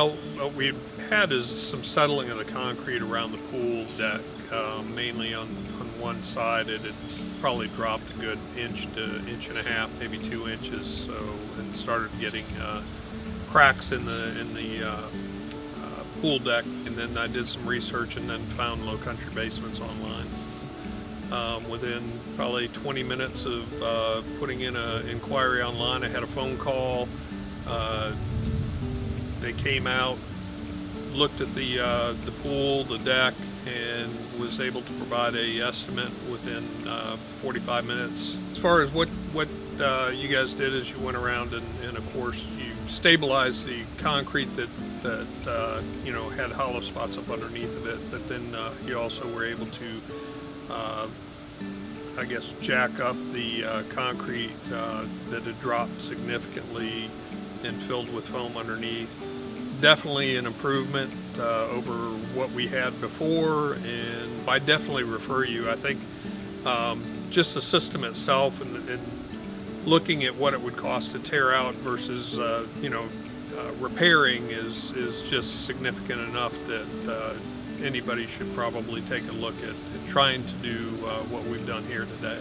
Well, what we had is some settling of the concrete around the pool deck, mainly on one side. It had probably dropped a good inch to inch and a half, maybe 2 inches. So it started getting cracks in the pool deck. And then I did some research and then found Lowcountry Basements online. Within probably 20 minutes of putting in an inquiry online, I had a phone call. They came out, looked at the pool, the deck, and was able to provide a estimate within 45 minutes. As far as what you guys did is you went around and of course you stabilized the concrete that you know, had hollow spots up underneath of it, but then you also were able to I guess jack up the concrete that had dropped significantly and filled with foam underneath. Definitely an improvement over what we had before, and I definitely refer you. I think just the system itself and looking at what it would cost to tear out versus you know, repairing is just significant enough that anybody should probably take a look at trying to do what we've done here today.